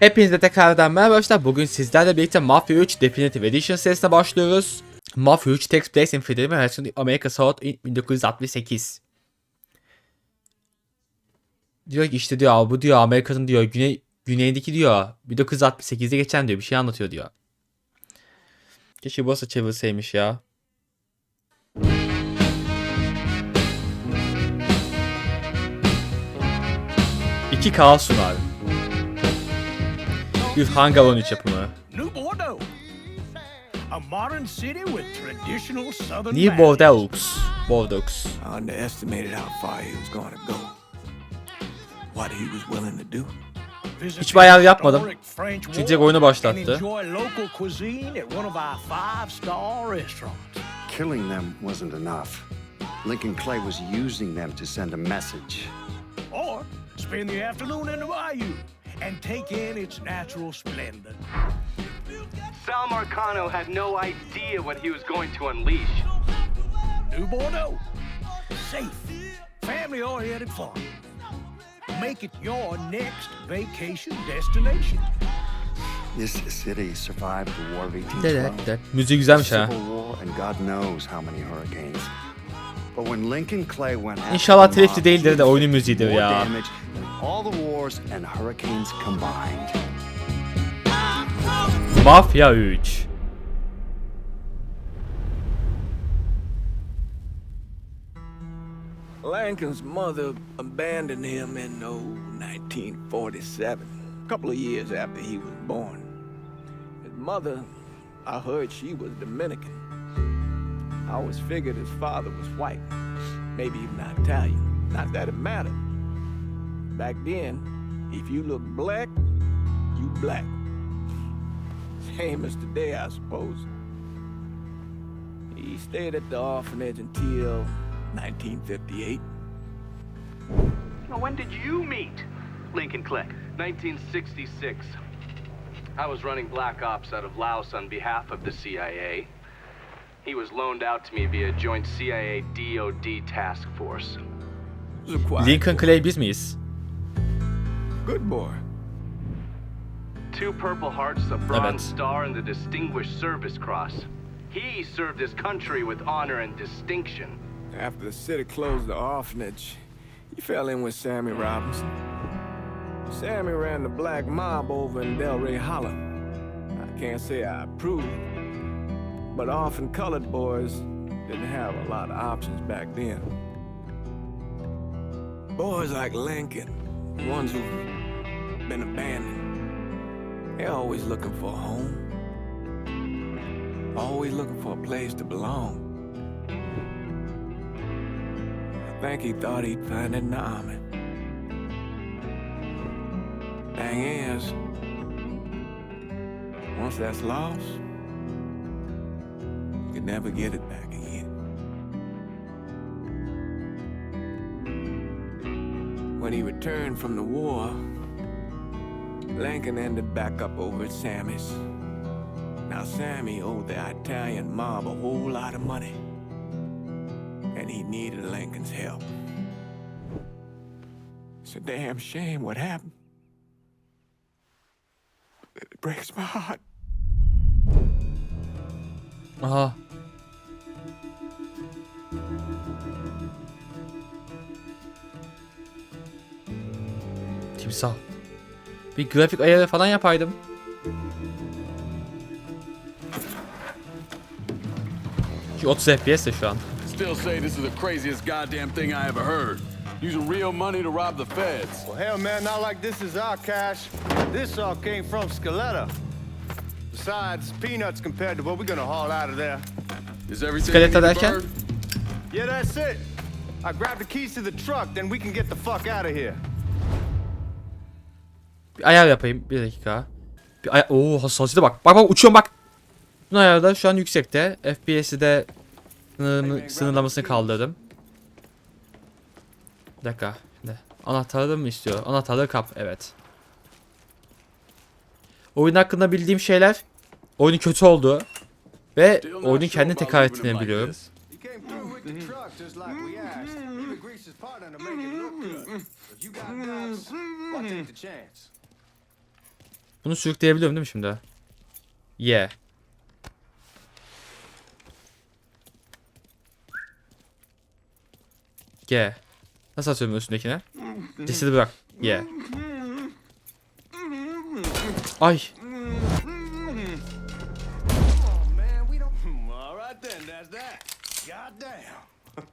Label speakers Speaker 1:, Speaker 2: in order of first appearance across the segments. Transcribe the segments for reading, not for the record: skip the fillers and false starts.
Speaker 1: Hepinize tekrardan merhaba arkadaşlar. Bugün sizlerle birlikte Mafia 3 Definitive Edition serisine başlıyoruz. Mafia 3 takes place in Federal America South in 1968. Diyor ki işte diyor bu diyor Amerika'nın diyor güneydeki diyor 1968'de geçen diyor bir şey anlatıyor diyor. Keşke burası çevirseymiş ya. İki kaos sunar. Bir Hangar 13 yapımı. New BORDEAUX'A. Hiçbir ayar yapmadım. Çünkü oyunu başlattı.
Speaker 2: Killing them wasn't enough. Lincoln Clay was using them to send a message.
Speaker 3: Or spend the afternoon in the bayou and take in its natural splendor.
Speaker 4: Sal Marcano had no idea what he was going to unleash.
Speaker 3: New Bordeaux. Safe, family-oriented farm. Make it your next vacation destination.
Speaker 2: This city survived the War of 1812.
Speaker 1: Müziği güzelmiş ha.
Speaker 2: Civil War and God knows how many hurricanes. But when Lincoln Clay went after
Speaker 1: İnşallah
Speaker 2: the
Speaker 1: telifli
Speaker 2: mob,
Speaker 1: değildir de
Speaker 2: he
Speaker 1: oyunun
Speaker 2: did
Speaker 1: müziğidir
Speaker 2: more
Speaker 1: ya.
Speaker 2: damage than all the wars and hurricanes combined.
Speaker 1: Mafia 3.
Speaker 5: Lincoln's mother abandoned him in 1947, a couple of years after he was born. His mother, I heard she was Dominican. I always figured his father was white, maybe even Italian. Not that it mattered. Back then, if you look black, you black. Same as today, I suppose. He stayed at the orphanage until 1958.
Speaker 4: Now, when did you meet Lincoln Clay? 1966. I was running Black Ops out of Laos on behalf of the CIA. He was loaned out to me via joint CIA-DOD task force.
Speaker 1: Lincoln Clay biz miyiz?
Speaker 5: Good boy.
Speaker 4: 2 Purple Hearts, a Bronze Star, and the Distinguished Service Cross. He served his country with honor and distinction.
Speaker 5: After the city closed the orphanage, he fell in with Sammy Robinson. Sammy ran the black mob over in Delray Hollow. I can't say I approved, but orphan colored boys didn't have a lot of options back then. Boys like Lincoln, ones who've been abandoned, they're always looking for a home. Always looking for a place to belong. I think he thought he'd find it in the army. Thing is, once that's lost, you can never get it back again. When he returned from the war, Lincoln ended back up over at Sammy's. Now Sammy owed the Italian mob a whole lot of money, and he needed Lincoln's help. It's a damn shame what happened. It breaks my heart.
Speaker 1: Aha. Timsah. Bir grafik ayarı falan yapaydım. Şu 30 FPS de şu an.
Speaker 6: Still say this is the craziest goddamn thing I ever heard. Using real money to rob the feds.
Speaker 7: Well, hell, man, not like this is our cash. This all came from Scaletta. Besides, peanuts compared to what we're gonna haul out of there.
Speaker 6: Is everything
Speaker 1: Scaletta
Speaker 6: in the
Speaker 1: derken?
Speaker 6: bird?
Speaker 7: Yeah, that's it. I grabbed the keys to the truck, then we can get the fuck out of here.
Speaker 1: Bir ayar yapayım. Bir dakika. Bir ayar... Oo, hassasiyete bak. Bak bak uçuyorum bak. Bunun ayarı da şu an yüksekte. FPS'i de sınırlamasını kaldırdım. Bir dakika. Şimdi anahtarı mı istiyor? Anahtarı kap. Evet. Oyun hakkında bildiğim şeyler. Oyunun kötü olduğu. Ve oyunun kendini tekrar ettiğini biliyorum.
Speaker 7: He came through with the truck just like we asked. Even greased his partner to make it look good. If you got doubts, I'll take the chance.
Speaker 1: Bunu sürükleyebiliyorum değil mi şimdi? Yeah. G. Nasıl atıyorum üstündekine? Cesedi bırak. Yeah. Ay.
Speaker 7: All right then, that's that. Goddamn.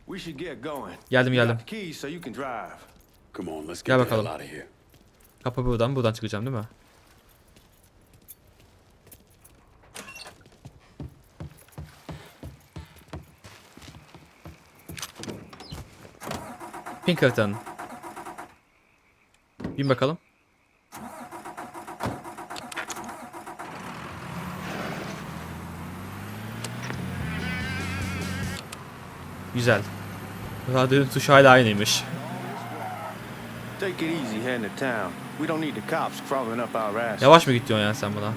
Speaker 7: We should get going.
Speaker 1: Geldim
Speaker 7: You
Speaker 1: geldim.
Speaker 7: got the keys so you can drive.
Speaker 6: Come on, let's
Speaker 1: Gel
Speaker 6: get the hell
Speaker 1: bakalım.
Speaker 6: out of here.
Speaker 1: Kapı buradan çıkacağım değil mi? Pinkerton. Bin bakalım. Güzel. Radyonun tuşu hala aynıymış.
Speaker 7: Take it easy heading to town. We don't need the cops crawling up our asses.
Speaker 1: Yavaş mı gidiyorsun yani sen buna?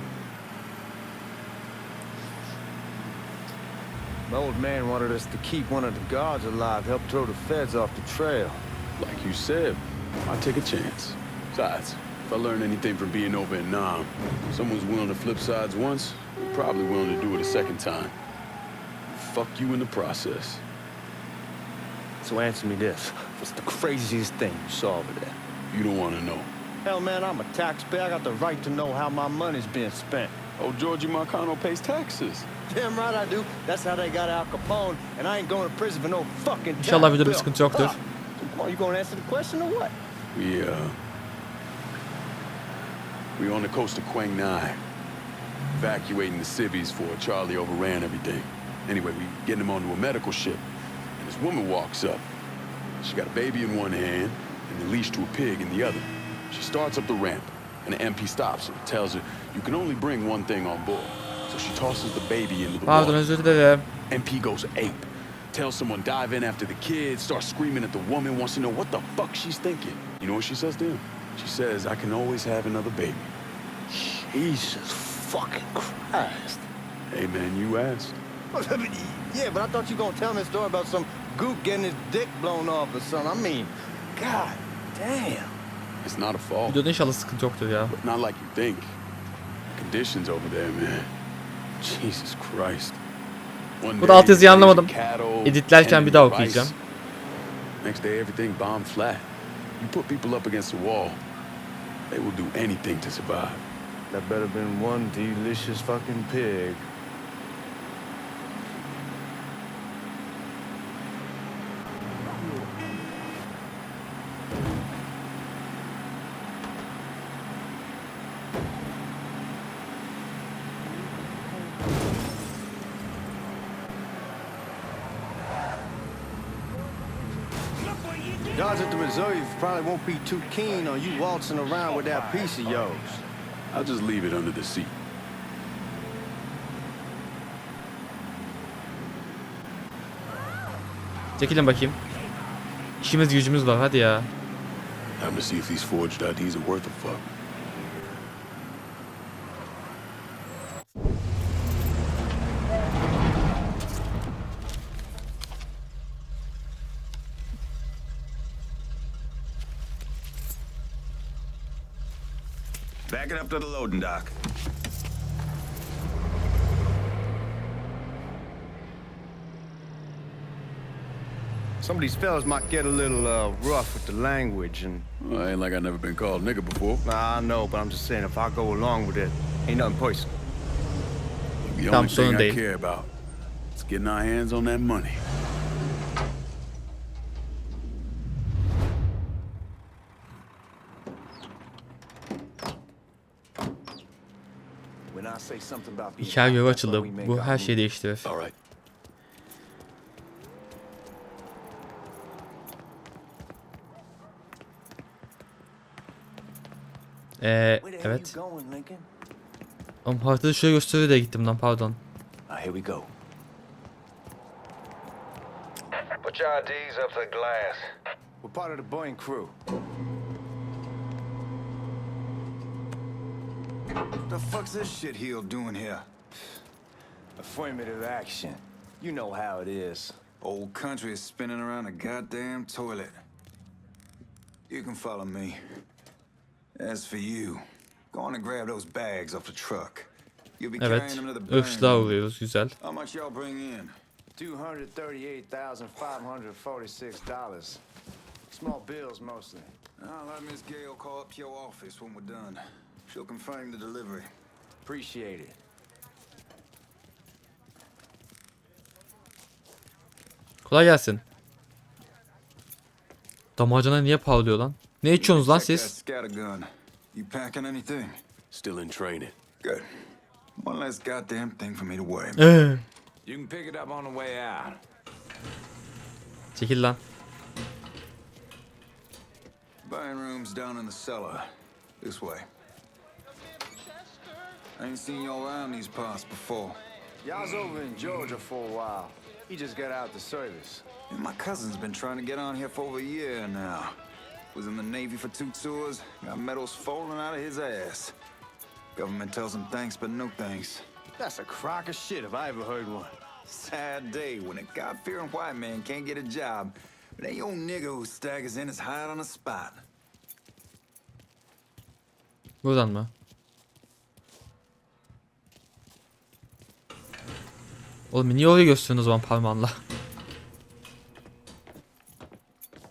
Speaker 7: My old man wanted us to keep one of the guards alive, help throw the feds off the trail.
Speaker 6: Like you said, I'll take a chance. Besides, if I learn anything from being over in Nam, someone's willing to flip sides once, they're probably willing to do it a second time. Fuck you in the process.
Speaker 7: So answer me this. What's the craziest thing you saw over there?
Speaker 6: You don't want to know.
Speaker 7: Hell, man, I'm a taxpayer. I got the right to know how my money's being spent.
Speaker 6: Oh, Georgie Marcano pays taxes.
Speaker 7: Damn right I do. That's how they got Al Capone, and I ain't going to prison for no fucking tax
Speaker 1: İnşallah videoda bir
Speaker 7: bill.
Speaker 1: sıkıntı yoktur.
Speaker 7: Come on, you gonna answer the question or what?
Speaker 6: We on the coast of Quang Nai, evacuating the civvies for Charlie overran everything. Anyway, we getting him onto a medical ship, and this woman walks up. She got a baby in one hand and the leash to a pig in the other. She starts up the ramp, and the MP stops her, tells her, you can only bring one thing on board. So she tosses the baby into the
Speaker 1: Pardon,
Speaker 6: water.
Speaker 1: özür dilerim.
Speaker 6: MP goes ape. Tells someone dive in after the kid, starts screaming at the woman, wants to know what the fuck she's thinking. You know what she says to him? She says, I can always have another baby.
Speaker 7: Jesus fucking Christ.
Speaker 6: Hey man, you asked.
Speaker 7: Yeah, but I thought you were gonna tell me a story about some gook getting his dick blown off or something. I mean, god damn.
Speaker 6: It's not a fault,
Speaker 1: Videoda inşallah sıkıntı yoktur ya.
Speaker 6: but not like you think. Conditions over there, man. Jesus Christ. One
Speaker 1: Bu da
Speaker 6: day
Speaker 1: altyazıyı
Speaker 6: you're
Speaker 1: anlamadım.
Speaker 6: raising cattle,
Speaker 1: Editlerken bir daha
Speaker 6: tending rice.
Speaker 1: okuyacağım.
Speaker 6: Next day everything bombed flat. You put people up against the wall, they will do anything to survive.
Speaker 7: That better been one delicious fucking pig. Guys at the Missouri probably won't be too keen on you waltzing around with that piece of yours.
Speaker 6: I'll just leave it under the seat.
Speaker 1: Çekilin bakayım. İşimiz gücümüz var hadi ya.
Speaker 6: Time to see if these forged IDs are worth a fuck.
Speaker 7: Back it up to the loading dock. Some of these fellas might get a little rough with the language, and
Speaker 6: Well, ain't like I've never been called nigga before.
Speaker 7: I know, but I'm just saying if I go along with it, ain't nothing personal.
Speaker 6: The
Speaker 1: Tam
Speaker 6: only thing
Speaker 1: sorun
Speaker 6: I
Speaker 1: değil.
Speaker 6: care about is getting our hands on that money.
Speaker 7: When I say something about being
Speaker 1: Hikaye
Speaker 7: hot,
Speaker 1: yolu
Speaker 7: that's when
Speaker 1: açıldı.
Speaker 7: we make
Speaker 1: Bu
Speaker 7: our
Speaker 1: her
Speaker 7: move.
Speaker 1: şeyi değiştirir.
Speaker 6: All right.
Speaker 7: Where the hell you
Speaker 1: Evet.
Speaker 7: going, Lincoln?
Speaker 1: Ama haritada şuraya gösteriyor da gittim lan pardon.
Speaker 7: Here we go.
Speaker 8: Put your IDs up to the glass.
Speaker 7: We're part of the Boeing crew. What the fuck's this shitheel doing here? Affirmative action. You know how it is.
Speaker 8: Old country is spinning around a goddamn toilet. You can follow me. As for you, go on and grab those bags off the truck. You'll be carrying
Speaker 1: Evet.
Speaker 8: them to the burn
Speaker 1: Irkçılığa
Speaker 8: room.
Speaker 1: uğruyoruz. Güzel.
Speaker 8: How much y'all bring in?
Speaker 7: $238,546. Small bills mostly.
Speaker 8: I'll let Miss Gale call up your office when we're done. She'll confirm the delivery.
Speaker 7: Appreciate it.
Speaker 1: Kolay gelsin. Damacana niye parlıyor lan? Ne içiyorsunuz lan
Speaker 8: Check that
Speaker 1: siz?
Speaker 8: scattergun. You packing anything?
Speaker 6: Still in training.
Speaker 8: Good. One less goddamn thing for me to worry about.
Speaker 5: You can pick it up on the way out.
Speaker 1: Çekil lan.
Speaker 8: Buying rooms down in the cellar. This way. I ain't seen y'all around these parts before.
Speaker 7: Y'all's over in Georgia for a while. He just got out the service.
Speaker 8: And my cousin's been trying to get on here for over a year now. Was in the Navy for 2 tours, got medals falling out of his ass. Government tells him thanks, but no thanks.
Speaker 7: That's a crock of shit if I ever heard one.
Speaker 8: Sad day when a God-fearing white man can't get a job, but that old nigga who staggers in is hired on the spot.
Speaker 1: Buradan mı? Oğlum niye oraya gösteriyorsun o zaman parmağınla?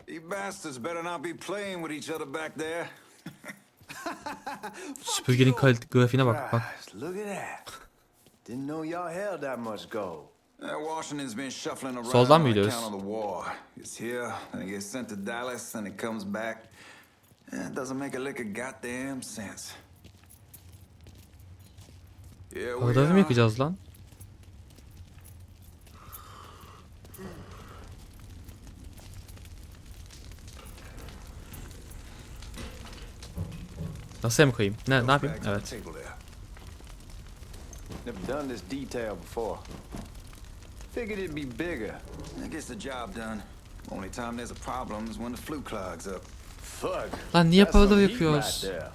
Speaker 8: You bastards better not be playing with each other back there.
Speaker 1: Süpürgenin grafiğine bak bak.
Speaker 7: Christ, look at that. Didn't know y'all held that much gold.
Speaker 8: Washington's been shuffling around
Speaker 1: Soldan mı
Speaker 8: on
Speaker 1: gidiyoruz?
Speaker 8: account of the war. It's here, then it gets sent to Dallas, and it comes back. It doesn't make a lick of goddamn sense. Yeah, we
Speaker 1: Paraları mı
Speaker 8: are.
Speaker 1: yakacağız lan? Nasıl hem koyayım? Ne yapayım?
Speaker 8: Bags on the
Speaker 1: Evet.
Speaker 8: table there.
Speaker 7: Never done this detail before. Figured it'd be bigger.
Speaker 8: That gets the job done. Only time there's a problem is when the flue clogs up.
Speaker 7: Fuck.
Speaker 1: Lan niye
Speaker 7: That's some
Speaker 1: paraları
Speaker 7: heat
Speaker 1: yapıyoruz?
Speaker 7: right there.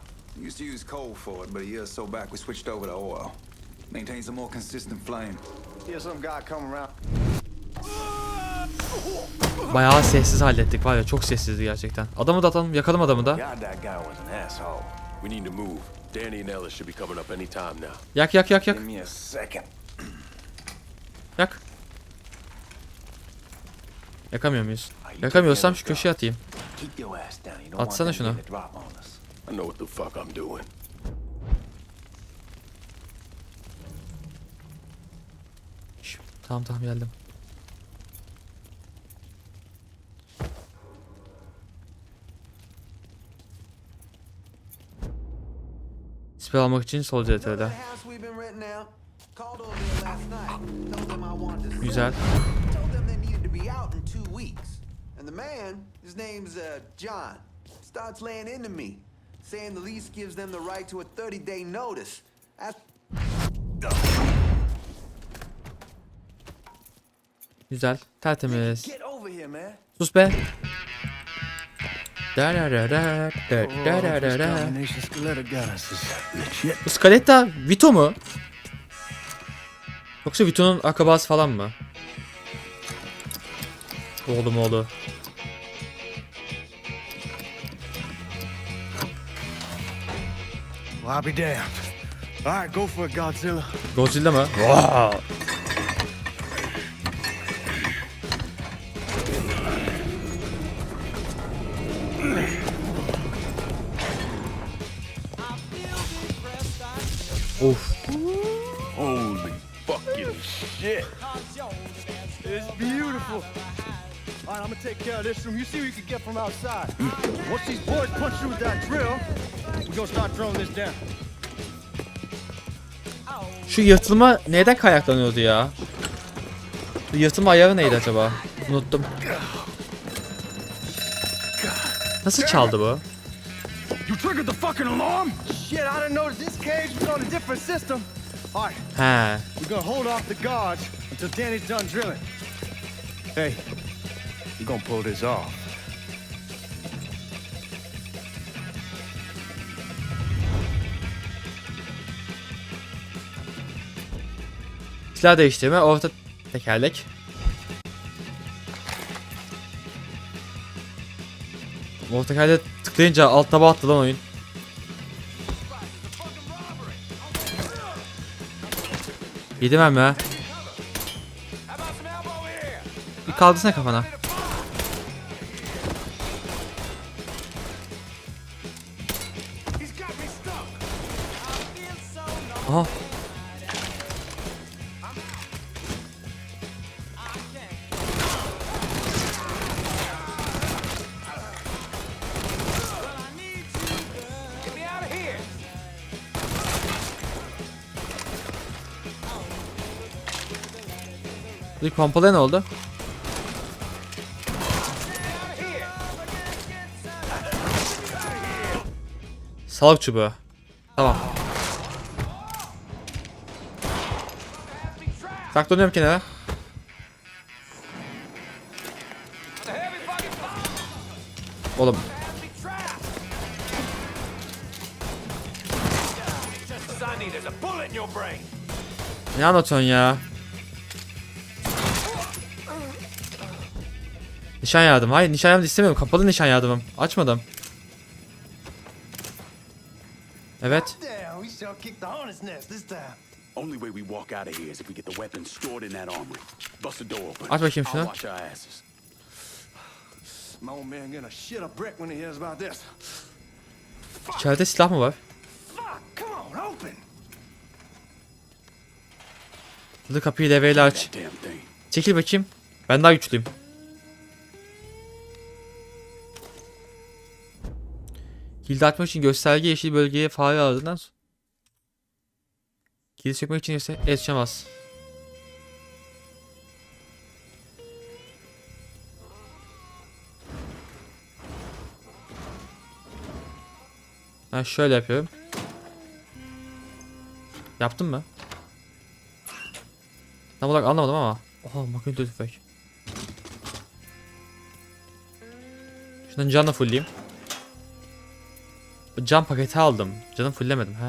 Speaker 8: Used to use coal for it, but a year or so back we switched over to oil. Maintains a more consistent flame.
Speaker 7: Hear some guy come around.
Speaker 1: Bayağı sessiz hallettik var ya, çok sessizdi gerçekten. Adamı da atalım, yakalım adamı da.
Speaker 7: God, that guy was an asshole.
Speaker 6: We need to move. Danny and Ellis should be coming up any time now.
Speaker 1: Yak yak yak yak.
Speaker 7: Give me a second.
Speaker 1: Yak. Yakamıyor muyuz? Yakamıyorsam şu köşeye atayım.
Speaker 7: Keep your ass down. You don't want
Speaker 1: Atsana
Speaker 7: them
Speaker 1: şunu.
Speaker 7: getting a drop on us.
Speaker 6: I know what the fuck I'm doing.
Speaker 1: Tamam geldim. Siper almak için sol CTR'de. Güzel.
Speaker 9: Told them they needed to be out in 2 weeks. And the man, his name's John, starts laying into me, saying the lease gives them the right to a 30-day notice.
Speaker 1: Güzel. Tertemiz.
Speaker 7: Get over here, man.
Speaker 1: Sus be. Da da da da da da da da.
Speaker 3: Combination Scaletta got us is legit.
Speaker 1: Bu Scaletta Vito mu? Yoksa Vito'nun akrabası falan mı? Oğlu.
Speaker 3: Well, I'll be damned. All right, go for it, Godzilla.
Speaker 1: Godzilla mı? Wow. Of.
Speaker 6: Holy fucking shit.
Speaker 3: It's beautiful. All right, I'm gonna take care of this room. You see what you can get from outside. Once these boys punch through with that drill, we're gonna start throwing this down.
Speaker 1: Şu yırtılma neden kaynaklanıyordu ya? Bu yırtılma ayarı neydi acaba? Unuttum. Nasıl çaldı bu?
Speaker 3: You triggered the fucking alarm? Shit, I didn't notice this cage was on a different system. All right,
Speaker 1: He.
Speaker 3: we're gonna hold off the guards until Danny's done drilling. Hey, you're gonna pull this off.
Speaker 1: Silah değiştirme, orta tekerlek. Ortakayda tıklayınca alt taba attı lan oyun. Yedemem ya. Bir kaldırsana kafana. Aha. Bir pompalı ne oldu? Sağlık çubuğu. Tamam. Saklanıyorum kenara. Oğlum. Ne anlatıyorsun ya? Nişan yardım. Hayır, nişan yardım istemiyorum. Kapalı nişan yardımım. Açmadım. Evet.
Speaker 6: Only way we walk out of here is if we get the weapons stored in that armory. Bust the door open.
Speaker 1: Aç bakayım
Speaker 6: I'll
Speaker 1: şunu.
Speaker 6: watch our asses.
Speaker 7: My old man gonna shit a brick when he hears about this.
Speaker 1: İçeride silah mı var?
Speaker 7: Fuck, come on, open.
Speaker 1: Hadi kapıyı levyeyle aç.
Speaker 6: That damn thing.
Speaker 1: Çekil bakayım. Ben daha güçlüyüm. Kilidi açmak için gösterge yeşil bölgeye fare ardından kilidi sökmek için ise erişemez. Ben şöyle yapıyorum. Yaptım mı? Tam olarak anlamadım ama. Oha, makine tüfek. Şundan canla fullleyeyim. Can paketi aldım. Canım fulllemedim. He.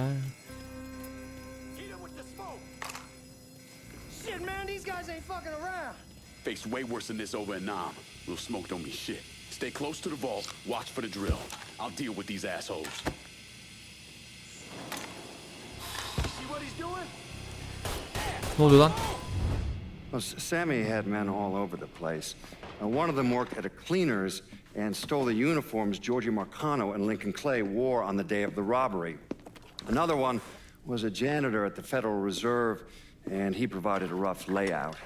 Speaker 3: Shit, man, these guys ain't fucking around.
Speaker 6: Faced way worse than this over in Nam. Little smoke don't mean shit. Stay close to the vault. Watch for the drill. I'll deal with these assholes.
Speaker 3: See what he's doing?
Speaker 1: Ne oluyor lan?
Speaker 2: Well, Sammy had men all over the place. One of them worked at a cleaner's and stole the uniforms Georgie Marcano and Lincoln Clay wore on the day of the robbery. Another one was a janitor at the Federal Reserve, and he provided a rough layout.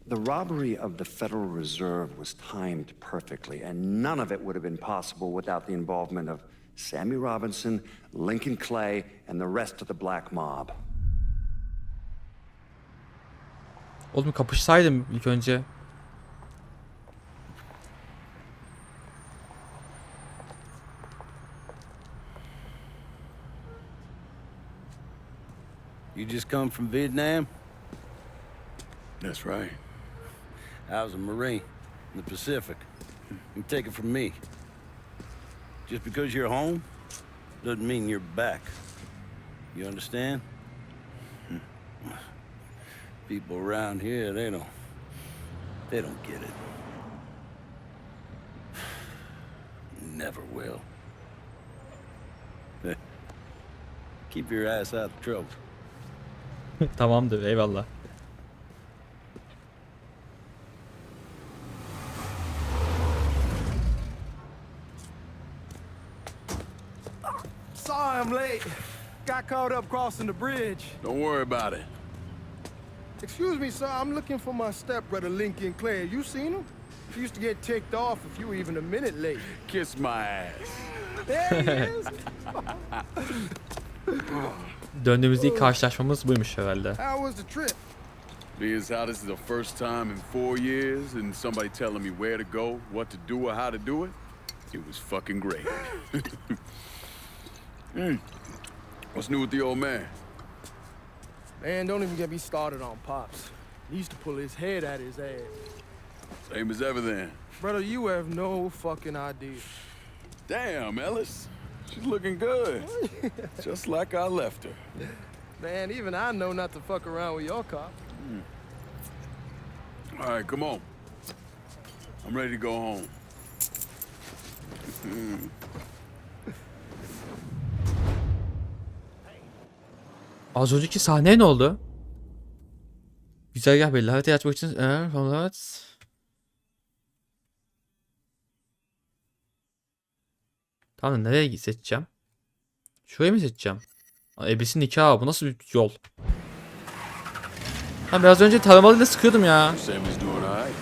Speaker 2: The robbery of the Federal Reserve was timed perfectly, and none of it would have been possible without the involvement of Sammy Robinson, Lincoln Clay, and the rest of the black mob.
Speaker 1: Oğlum kapışsaydım ilk önce.
Speaker 10: You just come from Vietnam?
Speaker 6: That's right.
Speaker 10: I was a Marine in the Pacific. You take it from me. Just because you're home doesn't mean you're back. You understand? People around here, they don't get it. Never will. Keep your ass out of trouble.
Speaker 1: Tamamdır, eyvallah.
Speaker 7: Sorry I'm late. Got caught up crossing the bridge.
Speaker 6: Don't worry about it.
Speaker 7: Excuse me, sir. I'm looking for my stepbrother, Lincoln Clay. You seen him? He used to get ticked off if you were even a minute late.
Speaker 6: Kiss my ass.
Speaker 7: There he is.
Speaker 1: Döndüğümüzde ilk karşılaşmamız buymuş herhalde.
Speaker 7: How was the trip?
Speaker 6: Being as how this is the first time in 4 years and somebody telling me where to go, what to do, or how to do it, it was fucking great. What's new with the old man?
Speaker 7: Man, don't even get me started on Pops. He used to pull his head out his ass.
Speaker 6: Same as ever then.
Speaker 7: Brother, you have no fucking idea.
Speaker 6: Damn, Ellis. She's looking good. Just like I left her.
Speaker 7: Man, even I know not to fuck around with your cop.
Speaker 6: All right, come on. I'm ready to go home.
Speaker 1: Az önceki sahne ne oldu? Güzergah belli. Haritayı açmak için evet. Tamam, nereye seçeceğim? Şurayı mı seçeceğim? Ebes'in nikahı. Bu nasıl bir yol? Ha, biraz önce taramalıyla sıkıyordum ya.
Speaker 6: Sammy's doing all right.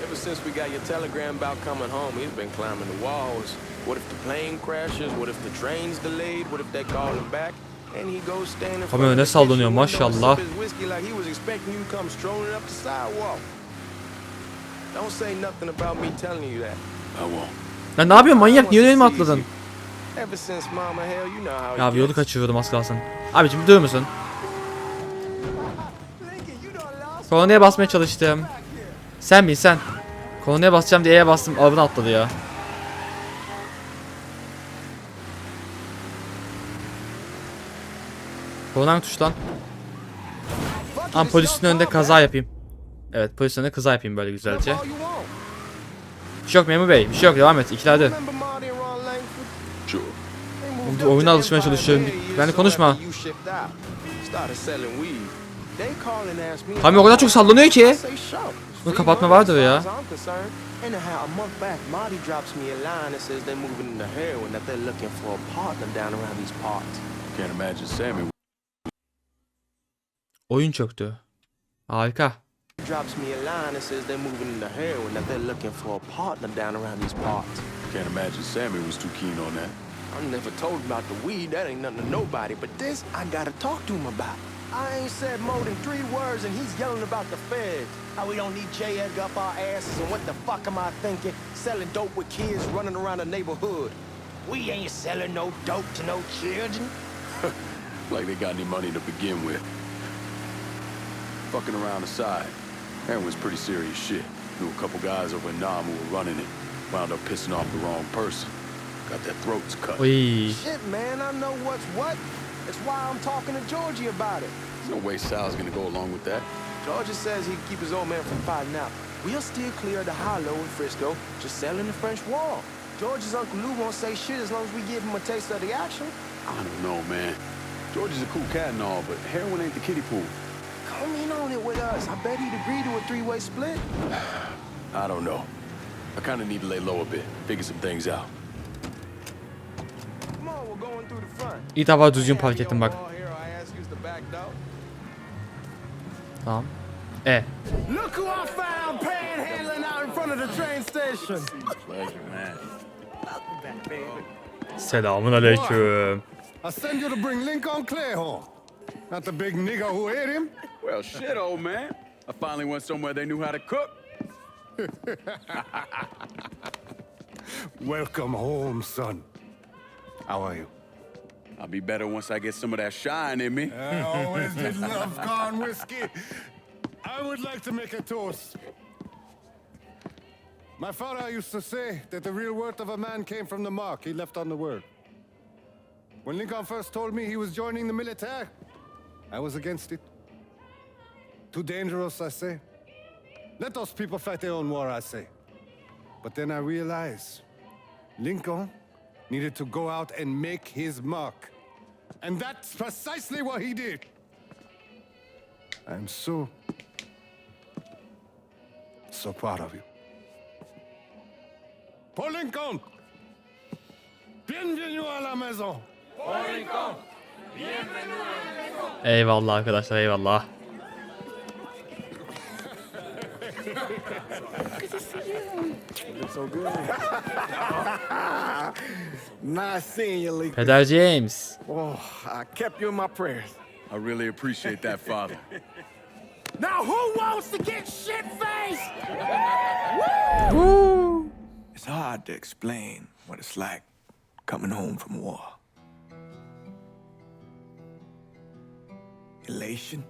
Speaker 5: Ever since we got your telegram about coming home, he's been climbing the walls. What if the plane crashes? What if the train's delayed? What if they call him back? And he goes standing
Speaker 1: Kamera öne sallanıyor maşallah.
Speaker 5: Don't say nothing about me telling you that.
Speaker 6: I won't.
Speaker 1: Ya ne yapıyorsun manyak? Niye önüme atladın?
Speaker 5: Ever since mama hell, you know how
Speaker 1: Ya
Speaker 5: it
Speaker 1: bir yolu
Speaker 5: gets.
Speaker 1: kaçırıyordum az kalsın. Abicim durur musun? Kolonyaya basmaya çalıştım. Sen bil sen. Kolonyaya basacağım diye E'ye bastım. Arabadan atladı ya. Kolonya tuş lan. Ama polisin önünde kaza yapayım. Evet, polisin önünde kaza yapayım böyle güzelce. Bir şey yok memur bey. Bir şey yok, devam et. İkilerde.
Speaker 6: Sure.
Speaker 1: Oyuna alışmaya çalışıyorum. Ben de konuşma. Tabii o kadar çok sallanıyor ki. Bunu kapatma vardır ya.
Speaker 6: Can't imagine Sammy.
Speaker 1: Oyun çöktü. Harika.
Speaker 5: Drops me a line and says they're moving into heroin, that they're looking for a partner down around these parts.
Speaker 6: Can't imagine Sammy was too keen on that.
Speaker 5: I never told him about the weed, that ain't nothing to nobody, but this I gotta talk to him about. I ain't said more than 3 words and he's yelling about the feds. How we don't need J. Edgar up our asses, and what the fuck am I thinking? Selling dope with kids running around the neighborhood. We ain't selling no dope to no children.
Speaker 6: Like they got any money to begin with. Fucking around aside, heroin's pretty serious shit. Knew a couple guys over in Nam who were running it. Wound up pissing off the wrong person. Got their throats cut.
Speaker 1: Oy.
Speaker 5: Shit, man, I know what's what. That's why I'm talking to Georgie about it.
Speaker 6: There's no way Sal's gonna go along with that.
Speaker 5: Georgia says he'd keep his old man from fighting out. We'll still clear the hollow in Frisco, just selling the French wall. George's Uncle Lou won't say shit as long as we give him a taste of the action.
Speaker 6: I don't know, man. George is a cool cat and all, but heroin ain't the kiddie pool.
Speaker 5: Come in on it with us. I bet he'd agree to a 3-way split.
Speaker 6: I don't know. I kind of need to lay low a bit, figure some things out.
Speaker 5: Come on, we're going through the front.
Speaker 1: İlk defa düzgün park ettim bak. Tamam.
Speaker 3: Look who I found panhandling out in front of the train station.
Speaker 10: Pleasure, man.
Speaker 1: Selamun aleyküm.
Speaker 7: I send you to bring Lincoln Clay home. Not the big nigger who ate him.
Speaker 6: Well, shit, old man. I finally went somewhere they knew how to cook.
Speaker 7: Welcome home, son. How are you?
Speaker 6: I'll be better once I get some of that shine in me.
Speaker 7: I always did love corn whiskey. I would like to make a toast. My father used to say that the real worth of a man came from the mark he left on the world. When Lincoln first told me he was joining the military, I was against it. Too dangerous, I say. Let those people fight their own war, I say. But then I realized Lincoln needed to go out and make his mark. And that's precisely what he did. I'm so proud of you. Paul Lincoln! Bienvenue à la maison! Paul Lincoln! Bienvenue à la maison!
Speaker 1: Eyvallah arkadaşlar, eyvallah.
Speaker 5: So good. Nice seeing you, Lee.
Speaker 1: Peder James.
Speaker 5: Oh, I kept you in my prayers.
Speaker 6: I really appreciate that, Father.
Speaker 3: Now who wants to get shit-faced?
Speaker 5: It's hard to explain what it's like coming home from war. Elation,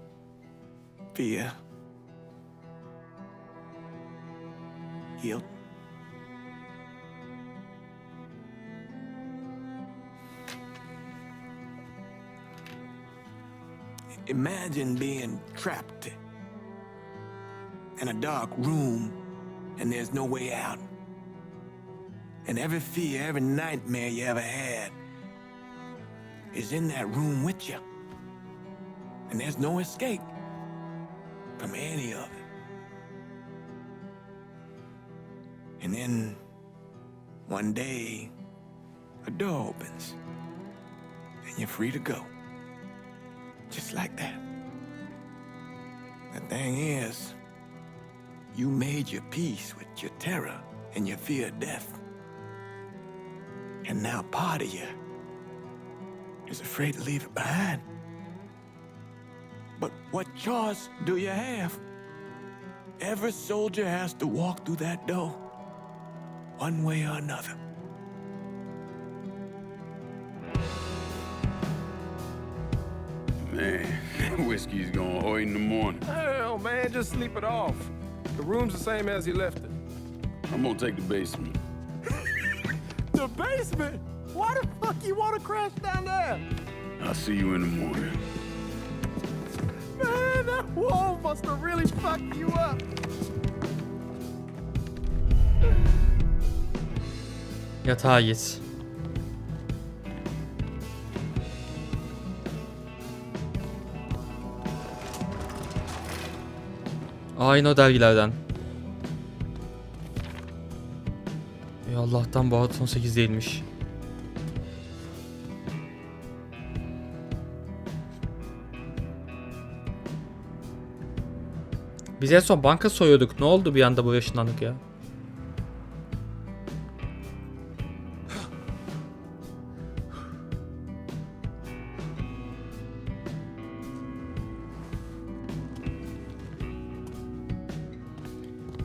Speaker 5: fear, guilt. Imagine being trapped in a dark room and there's no way out. And every fear, every nightmare you ever had is in that room with you. And there's no escape from any of it. And then one day, a door opens and you're free to go. Just like that. The thing is, you made your peace with your terror and your fear of death. And now part of you is afraid to leave it behind. But what choice do you have? Every soldier has to walk through that door, one way or another.
Speaker 6: Man, whiskey's gonna hurt in the morning.
Speaker 3: Hell, man, just sleep it off. The room's the same as you left it.
Speaker 6: I'm gonna take the basement.
Speaker 3: The basement? Why the fuck you want to crash down there?
Speaker 6: I'll see you in the morning.
Speaker 3: Man, that wall must have really fucked you up.
Speaker 1: Yatağa git. Aynı o dergilerden. Allah'tan bu hat 18 değilmiş. Biz en son banka soyuyorduk. Ne oldu bir anda bu yaşlandık ya?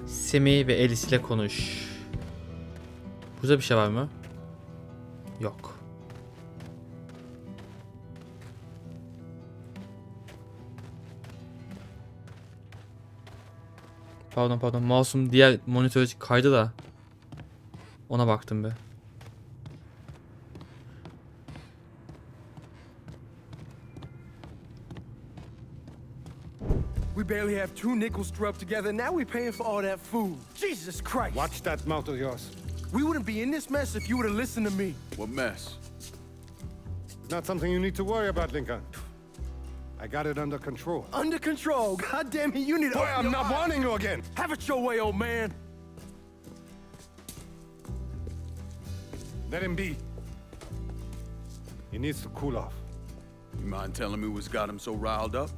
Speaker 1: Semi ve Alice ile konuş. Burada bir şey var mı? Yok. Pardon. Mouse'um diğer monitöre kaydı da. Ona baktım be.
Speaker 3: We barely have 2 nickels to rub together. Now we're paying for all that food. Jesus Christ.
Speaker 7: Watch that mouth of yours.
Speaker 3: We wouldn't be in this mess if you would have listened to me.
Speaker 6: What mess?
Speaker 7: It's not something you need to worry about, Lincoln. I got it under control.
Speaker 3: Under control. God damn it, you need to...
Speaker 7: Boy, I'm not warning you again.
Speaker 3: Have it your way, old man.
Speaker 7: Let him be. He needs to cool off.
Speaker 6: You mind telling me what's got him so riled up?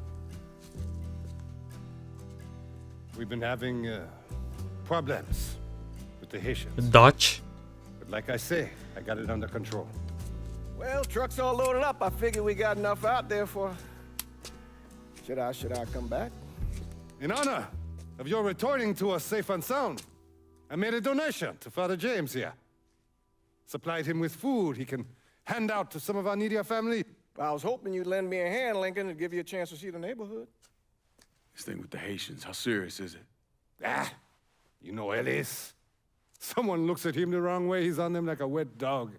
Speaker 7: We've been having problems with the Haitians.
Speaker 1: Dutch.
Speaker 7: But like I say, I got it under control.
Speaker 5: Well, truck's all loaded up. I figure we got enough out there for... Should I come back?
Speaker 7: In honor of your returning to us safe and sound, I made a donation to Father James here. Supplied him with food he can hand out to some of our needier family.
Speaker 5: I was hoping you'd lend me a hand, Lincoln, and give you a chance to see the neighborhood.
Speaker 6: This thing with the Haitians, how serious is it?
Speaker 7: Ah, you know Ellis. Someone looks at him the wrong way, he's on them like a wet dog.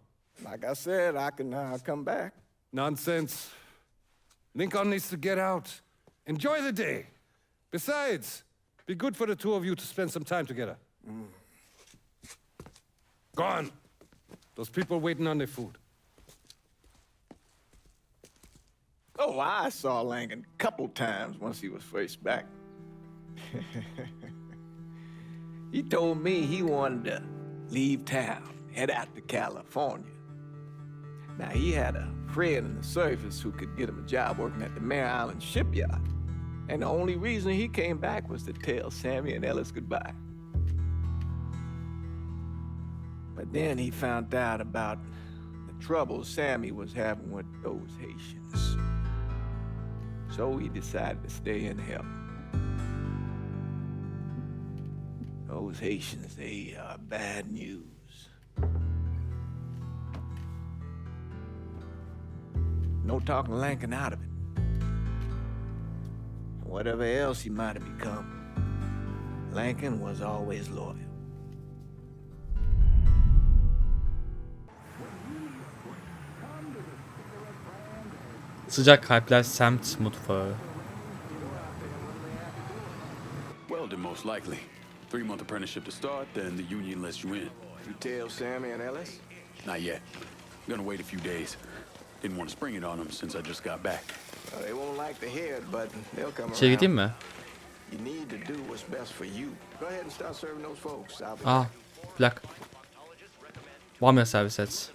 Speaker 5: Like I said, I can come back.
Speaker 7: Nonsense. Lincoln needs to get out. Enjoy the day. Besides, be good for the two of you to spend some time together. Go on. Those people waiting on their food.
Speaker 5: Oh, I saw Lincoln a couple times once he was first back. He told me he wanted to leave town, head out to California. Now, he had a friend in the service who could get him a job working at the Mare Island shipyard. And the only reason he came back was to tell Sammy and Ellis goodbye. But then he found out about the trouble Sammy was having with those Haitians. So he decided to stay and help. Those Haitians, they are bad news. No talking Lincoln out of it. Whatever else he might have become, Lincoln was always loyal.
Speaker 1: Sıcak kalpler semt mutfağı.
Speaker 6: Weldon, most likely. 3-month apprenticeship to start, then the union lets you in.
Speaker 5: You tell Sammy and Ellis?
Speaker 6: Not yet. I'm gonna wait a few days. Didn't want to spring it on them since I just got back.
Speaker 5: They won't like to hear it, but they'll come
Speaker 1: İçeri
Speaker 5: around.
Speaker 1: gideyim mi?
Speaker 5: You need to do what's best for you. Go ahead and start serving those folks. I'll be
Speaker 1: Aa, plak. Bamya servis et.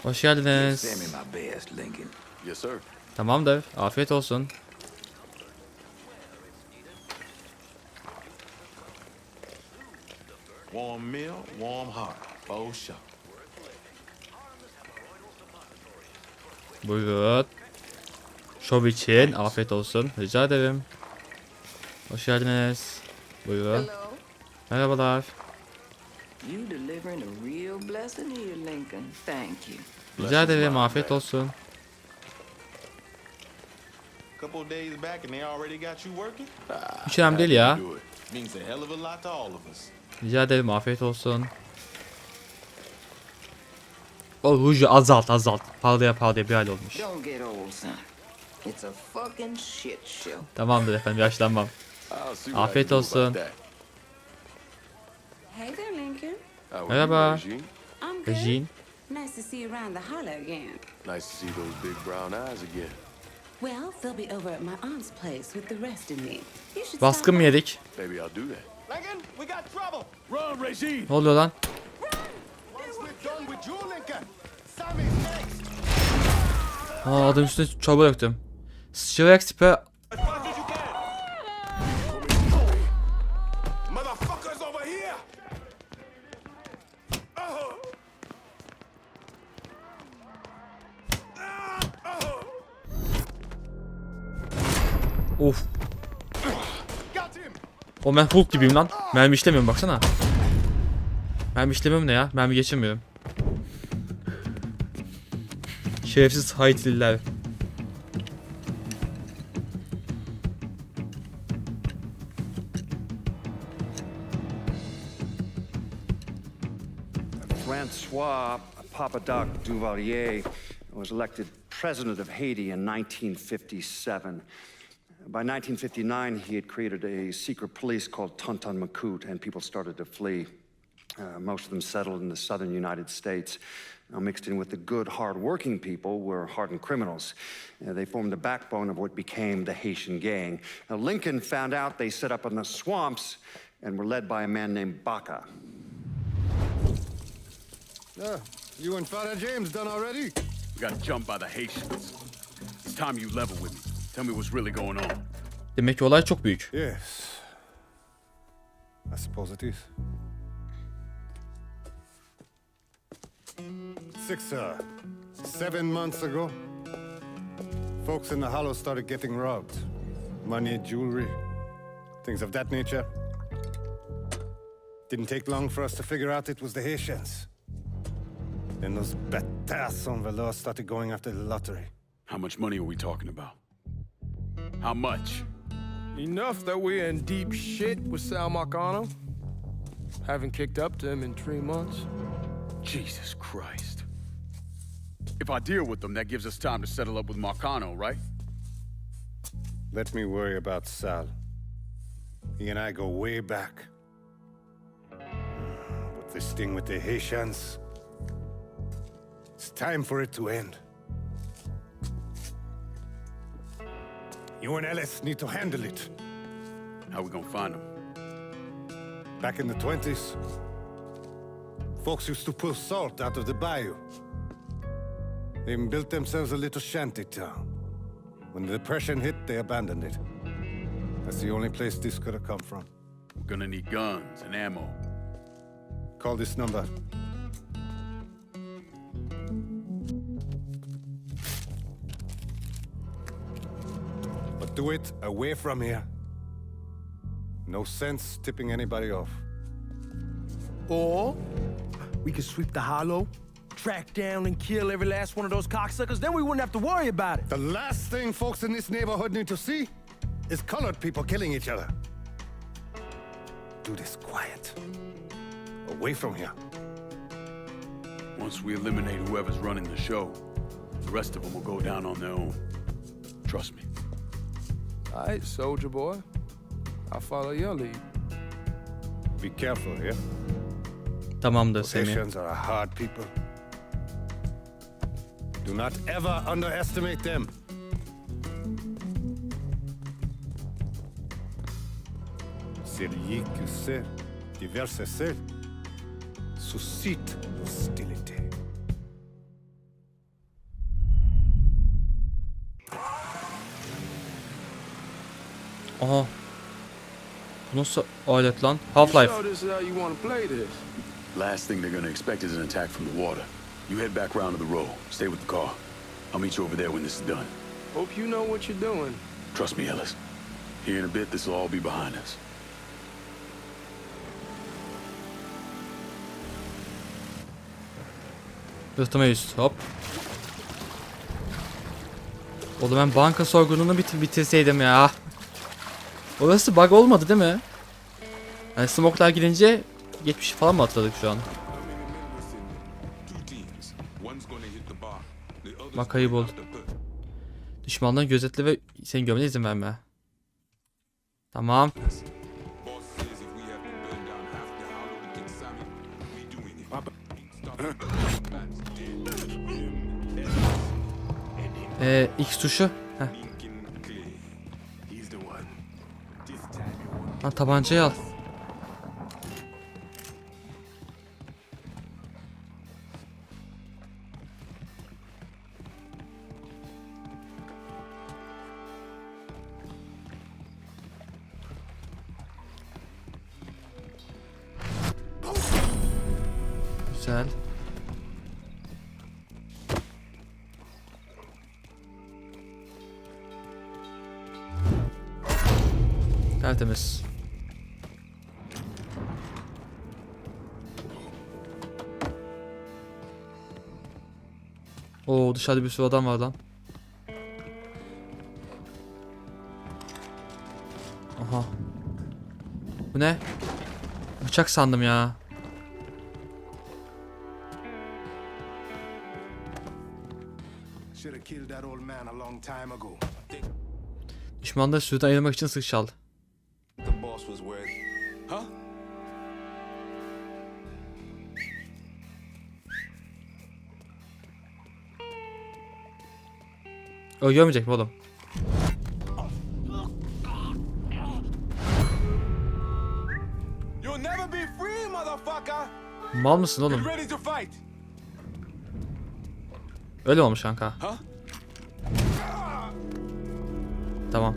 Speaker 1: Hoş geldiniz.
Speaker 8: Send me my best, Lincoln.
Speaker 6: Yes, sir.
Speaker 1: Tamamdır. Afiyet olsun.
Speaker 3: Warm meal, warm heart. Oh, sure.
Speaker 1: Buyurun. Şov için afiyet olsun. Rica ederim. Hoş geldiniz. Buyurun.
Speaker 11: Hello.
Speaker 1: Merhabalar.
Speaker 11: You delivering a real blessing here, Lincoln. Thank you.
Speaker 1: Rica ederim. Afiyet olsun.
Speaker 3: Couple of days back and they already got you working?
Speaker 1: Hiç önemli değil ya.
Speaker 6: Do it.
Speaker 3: Means a hell of a lot to all of us.
Speaker 1: Rica ederim. Afiyet olsun. O ruju azalt. Pahalıya bir hal olmuş.
Speaker 11: Don't get old, son. It's a fucking shit show.
Speaker 1: Tamamdır efendim. Yaşlanmam.
Speaker 6: I'll see what I
Speaker 1: Afiyet
Speaker 6: can do
Speaker 1: olsun.
Speaker 6: about that.
Speaker 11: Hey there, Lincoln.
Speaker 6: How are
Speaker 1: Merhaba.
Speaker 6: you, Regine?
Speaker 11: I'm good.
Speaker 1: Regine.
Speaker 11: Nice to see you around the holler again.
Speaker 6: Nice to see those big brown eyes again.
Speaker 11: Well, they'll be over at my aunt's place with the rest of me. You should
Speaker 1: Baskın
Speaker 11: stop
Speaker 1: mı
Speaker 11: by.
Speaker 1: yedik?
Speaker 6: Maybe I'll do that.
Speaker 3: Lincoln, we got trouble.
Speaker 6: Run, Regine!
Speaker 1: Ne oluyor lan?
Speaker 3: Once we're done with you, Lincoln, Sammy's next.
Speaker 1: Aa, adam üstüne çorba döktüm. Sıçrayarak siper...
Speaker 3: As fast as you can. Motherfuckers over here.
Speaker 1: Of.
Speaker 3: Got him.
Speaker 1: O ben Hulk gibiyim lan. Mermi işlemiyorum baksana. Mermi işlemiyorum ne ya? Mermi geçirmiyorum. Şerefsiz Haitliler.
Speaker 2: Francois Papadoc Duvalier was elected president of Haiti in 1957. By 1959, he had created a secret police called Tonton Macoute, and people started to flee. Most of them settled in the southern United States. Now, mixed in with the good, hard-working people were hardened criminals. They formed the backbone of what became the Haitian gang. Now, Lincoln found out they set up in the swamps and were led by a man named Baca.
Speaker 7: You and Father James done already?
Speaker 6: We got jumped by the Haitians. It's time you level with me. Tell me what's really going on.
Speaker 1: Demek ki olay çok büyük.
Speaker 7: Yes. I suppose it is. 7 months ago, folks in the Hollow started getting robbed. Money, jewelry, things of that nature. Didn't take long for us to figure out it was the Haitians. Then those bâtards on velours started going after the lottery.
Speaker 6: How much money are we talking about? How much?
Speaker 5: Enough that we're in deep shit with Sal Marcano. Haven't kicked up to him in 3 months.
Speaker 6: Jesus Christ. If I deal with them, that gives us time to settle up with Marcano, right?
Speaker 7: Let me worry about Sal. He and I go way back. But this thing with the Haitians, it's time for it to end. You and Ellis need to handle it.
Speaker 6: How we gonna find them?
Speaker 7: Back in the 20s, folks used to pull salt out of the bayou. They even built themselves a little shanty town. When the Depression hit, they abandoned it. That's the only place this could have come from.
Speaker 6: We're gonna need guns and ammo.
Speaker 7: Call this number. But do it away from here. No sense tipping anybody off.
Speaker 3: Or we could sweep the Hollow, track down and kill every last one of those cocksuckers. Then we wouldn't have to worry about it.
Speaker 7: The last thing folks in this neighborhood need to see is colored people killing each other. Do this quiet. Away from here.
Speaker 6: Once we eliminate whoever's running the show, The rest of them will go down on their own. Trust me.
Speaker 3: All right, soldier boy. I'll follow your lead.
Speaker 7: Be careful here.
Speaker 1: Tamamdır Semih.
Speaker 7: Potentials are a hard people. Do not ever underestimate them. Celui qui sait diverser seul suscite hostilité.
Speaker 1: Aha. Bu nasıl alet lan? Half-Life.
Speaker 5: So this is how you want to play this.
Speaker 6: Last thing they're gonna expect is an attack from the water. You head back round to the road. Stay with the car. I'll meet you over there when this is done.
Speaker 5: Hope you know what you're doing.
Speaker 6: Trust me, Ellis. Here in a bit, this will all be behind us.
Speaker 1: Sırtıma üst. Hop. Oğlum ben banka soygununu bitirseydim ya. Orası bug olmadı değil mi? Yani smoke'lar gidince geçmiş falan mı atladık şu an? Bak kayıp düşmandan gözetle ve seni görmene izin verme. Tamam. X tuşu. Heh. Lan tabancayı al. Güzel. Tertemiz. Oo, dışarıda bir sürü adam var lan. Aha. Bu ne? Bıçak sandım ya. Düşmanları sürüden ayırmak için sık çal. O görmeyecek mi oğlum? Mal mısın oğlum? Öyle olmuş kanka. Tamam.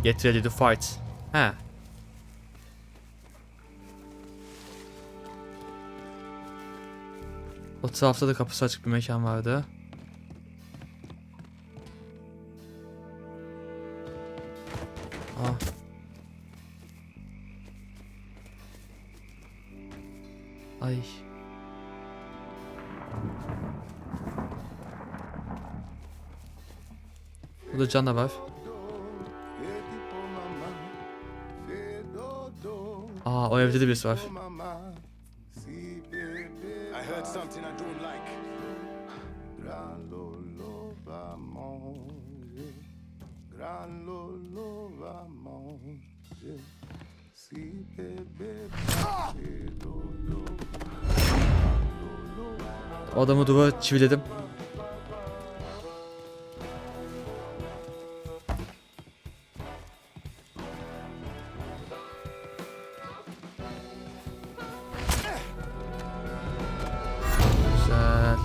Speaker 1: Get ready to fight. He. O tarafta da kapısı açık bir mekan vardı. Ah. Ay. Burada canavar. Aa, o evde de birisi var. O adamı duvara çiviledim. Güzel.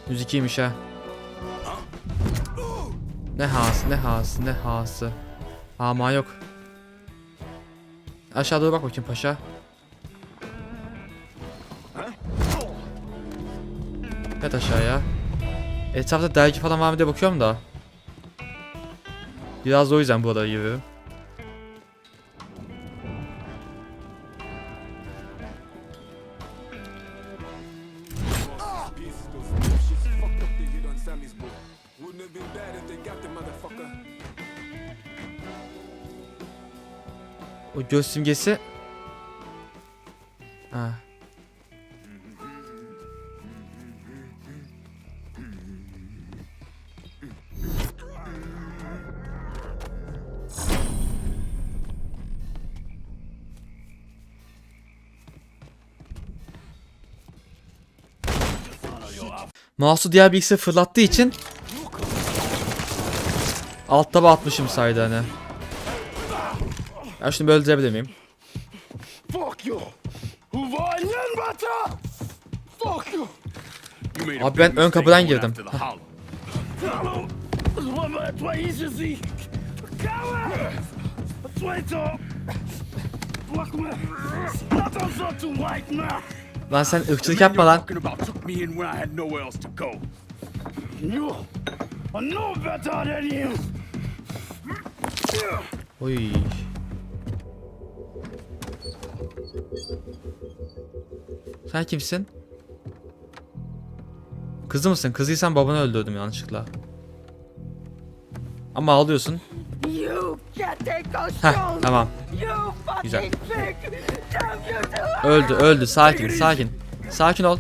Speaker 1: Müzik iyiymiş ha. Ne hası, ne hası, ne hası. Ama yok. Aşağı doğru bak bakayım paşa. Yat aşağıya. Etrafta dergi falan var mı diye bakıyorum da. Biraz da o yüzden burada yürüyorum. O göz simgesi Ha. Mouse'u diğer bilgisayara fırlattığı için alt taba atmışım saydı hani. Ya şunu böyle öldürebilir miyim? Abi ben ön kapıdan girdim. Lan sen ırkçılık yapma lan. Oy. Sen kimsin? Kızı mısın? Kızıysan babanı öldürdüm yanlışlıkla. Ama ağlıyorsun. Heh, tamam. Güzel. Öldü. Sakin. Sakin ol.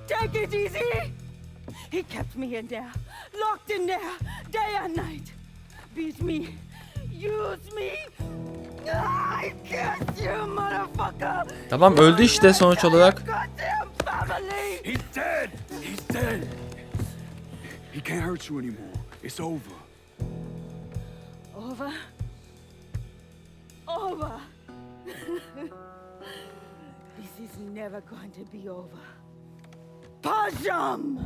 Speaker 12: Take it easy. He kept me in there, locked in there, day and night. Beat me, use me. I guess you motherfucker.
Speaker 1: Tamam öldü işte sonuç olarak.
Speaker 6: He's dead. He can't hurt you anymore. It's over.
Speaker 12: Over. This is never going to be over. Pajam!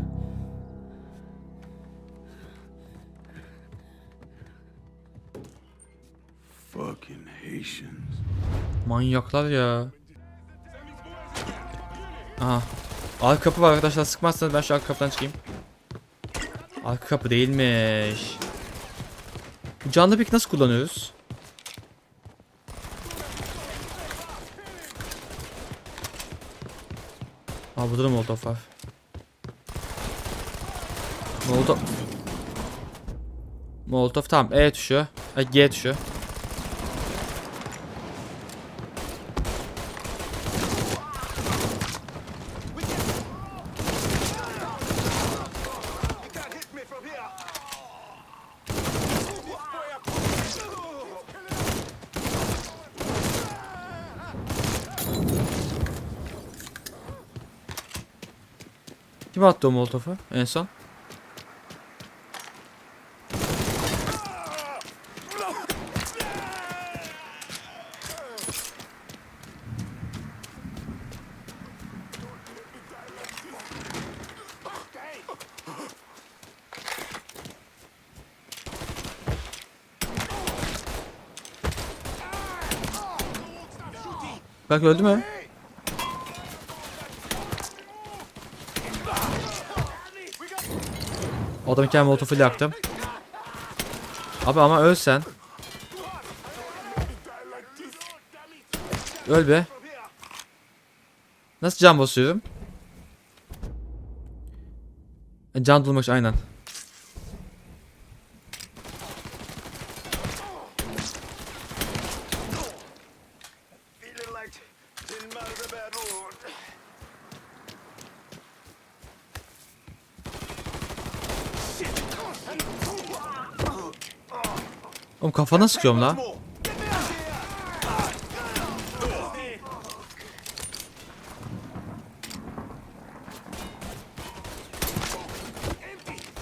Speaker 6: Fucking Haitians.
Speaker 1: Manyaklar ya. Aha. Arka kapı var arkadaşlar, sıkmazsanız ben şu arka kapıdan çıkayım. Arka kapı değilmiş. Bu canlı peki nasıl kullanıyoruz? Aa burada da molotof var. Molotof tamam, E tuşu. G tuşu. Kim attı o molotofu en son? Bak öldü mü? Adam kendi molotofuyla yaktım. Abi ama öl sen. Öl be. Nasıl can basıyorum? Can dolmuş aynen. Oğlum kafana sıkıyorum la.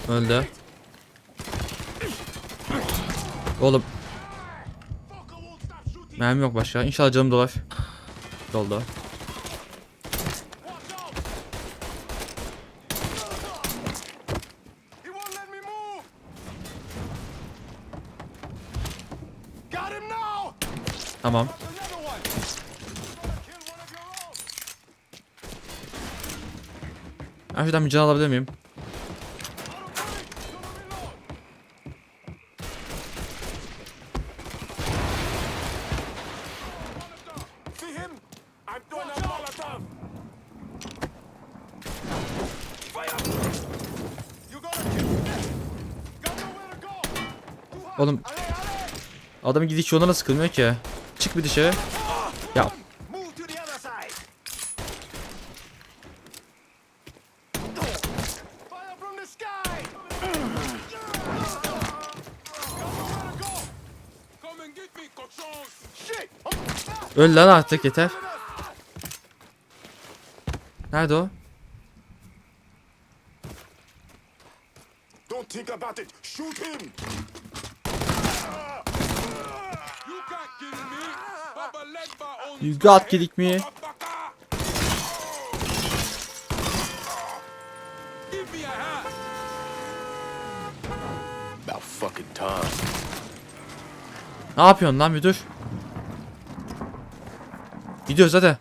Speaker 1: Öldü. Oğlum. Mermi yok başka. İnşallah canım dolar. Doldu. Tamam. Ben şuradan bir can alabilir miyim? Oğlum adamın gidiş yoluna nasıl kılmıyor ki? Çık bir dışarı. Ya. Öl lan artık, yeter. Nerede o?
Speaker 6: Don't think about it. Shoot him.
Speaker 1: You got kidding me?
Speaker 6: About fucking time.
Speaker 1: Ne yapıyorsun lan müdür? Gidiyoruz hadi.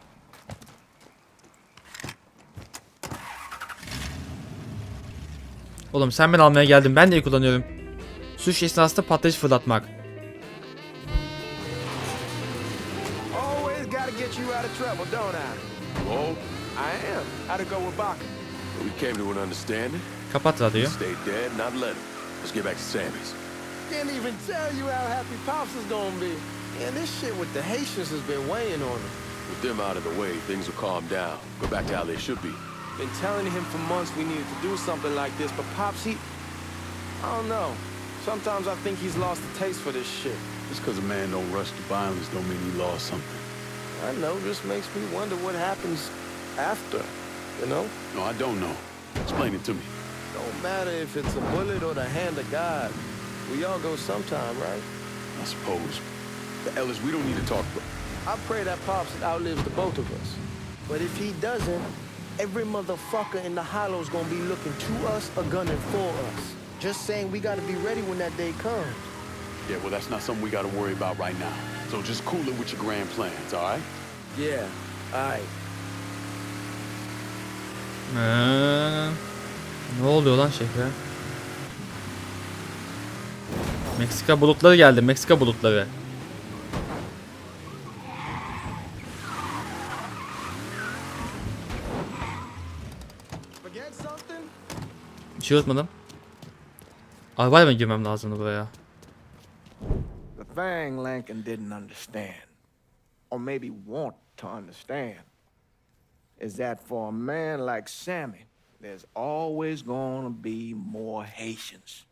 Speaker 1: Oğlum sen beni almaya geldin, ben de kullanıyorum. Suç esnasında patlayıcı fırlatmak.
Speaker 5: Always gotta get you out of trouble, don't I?
Speaker 6: Oh,
Speaker 5: I am. How'd it go with Baka?
Speaker 6: we came to an understanding.
Speaker 1: Kapat radyoyu.
Speaker 6: Stay dead, not let him. Let's get back to Sammy's.
Speaker 5: Can't even tell you how happy Pops is gonna be. And this shit with the Haitians has been weighing on him.
Speaker 6: With them out of the way, things will calm down. Go back to how they should be.
Speaker 5: Been telling him for months we needed to do something like this, but Pops, I don't know. Sometimes I think he's lost the taste for this shit.
Speaker 6: Just because a man don't rush to violence don't mean he lost something.
Speaker 5: I know, just makes me wonder what happens after, you know?
Speaker 6: No, I don't know. Explain it to me.
Speaker 5: Don't matter if it's a bullet or the hand of God. We all go sometime, right?
Speaker 6: I suppose. The Ellis, we don't need to talk about.
Speaker 5: I pray that Pops outlives the both of us. But if he doesn't, every motherfucker in the hollow's gonna be looking to us or gunning for us. Just saying we gotta be ready when that day comes.
Speaker 6: Yeah, well, that's not something we gotta worry about right now. So just cool it with your grand plans, all right?
Speaker 5: Yeah, alright.
Speaker 1: Ne oluyor lan şehre? Meksika bulutları geldi. Meksika bulutları.
Speaker 5: Forget something?
Speaker 1: Bir şey unutmadım. Arabayla mı girmem lazımdı buraya?
Speaker 5: The thing Lincoln didn't understand, or maybe want to understand, is that for a man like Sammy, there's always gonna be more Haitians.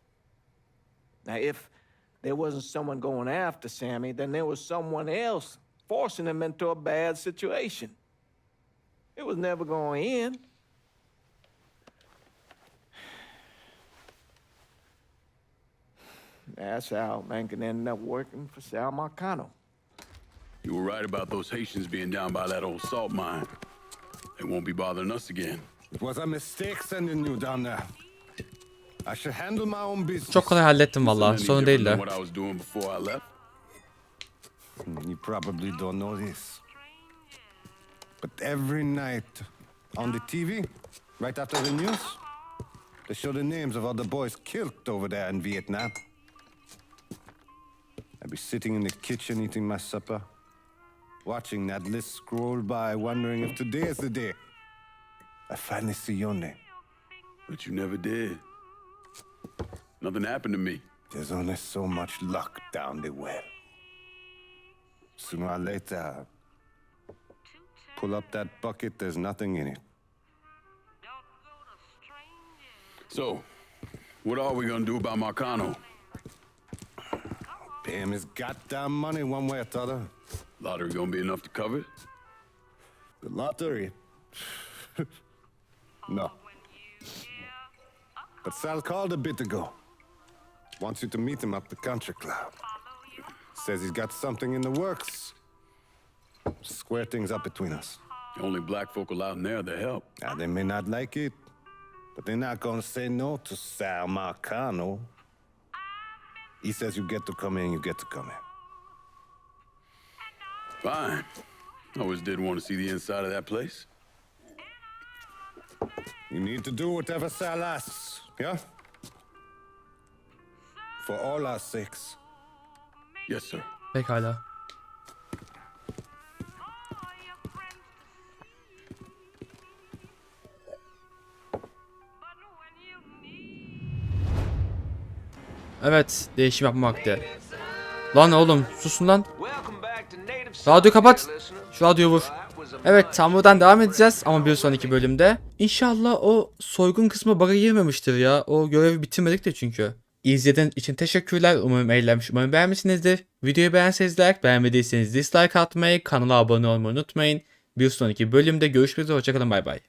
Speaker 5: Now, if there wasn't someone going after Sammy, then there was someone else forcing him into a bad situation. It was never going to end. That's how Lincoln ended up working for Sal Marcano.
Speaker 6: You were right about those Haitians being down by that old salt mine. They won't be bothering us again.
Speaker 7: It was a mistake sending you down there. I should handle my own business.
Speaker 1: Çok kolay hallettim vallahi.
Speaker 6: Any
Speaker 1: Sorun
Speaker 6: different
Speaker 1: değil de.
Speaker 6: than what I was doing before I left?
Speaker 7: You probably don't know this. But every night on the TV, right after the news, they show the names of all the boys killed over there in Vietnam. I'd be sitting in the kitchen eating my supper, watching that list scroll by, wondering if today is the day I finally see your name.
Speaker 6: But you never did. Nothing happened to me.
Speaker 7: There's only so much luck down the well. Sooner or later, pull up that bucket, there's nothing in it.
Speaker 6: So, what are we gonna do about Marcano?
Speaker 7: Pay him his goddamn money one way or the other.
Speaker 6: Lottery gonna be enough to cover it?
Speaker 7: The lottery? No. But Sal called a bit ago. Wants you to meet him up the country club. Says he's got something in the works. Square things up between us.
Speaker 6: The only black folk allowed in there to help.
Speaker 7: Now, they may not like it, but they're not gonna say no to Sal Marcano. He says you get to come in, you get to come in.
Speaker 6: Fine. I always did want to see the inside of that place.
Speaker 7: You need to do whatever Sal asks, yeah? For all our sakes.
Speaker 6: Yes, sir.
Speaker 1: Pekala. Evet, değişim yapma vakti. Lan oğlum, susun lan. Radyo kapat. Şu radyoyu vur. Evet, tam buradan devam edeceğiz ama bir sonraki bölümde. İnşallah o soygun kısmı bug'a girmemiştir ya. O görevi bitirmedik de çünkü. İzlediğiniz için teşekkürler. Umarım eğlenmiş, umarım beğenmişsinizdir. Videoyu beğenseniz like, beğenmediyseniz dislike atmayı, kanala abone olmayı unutmayın. Bir sonraki bölümde görüşmek üzere. Hoşçakalın, bay bay.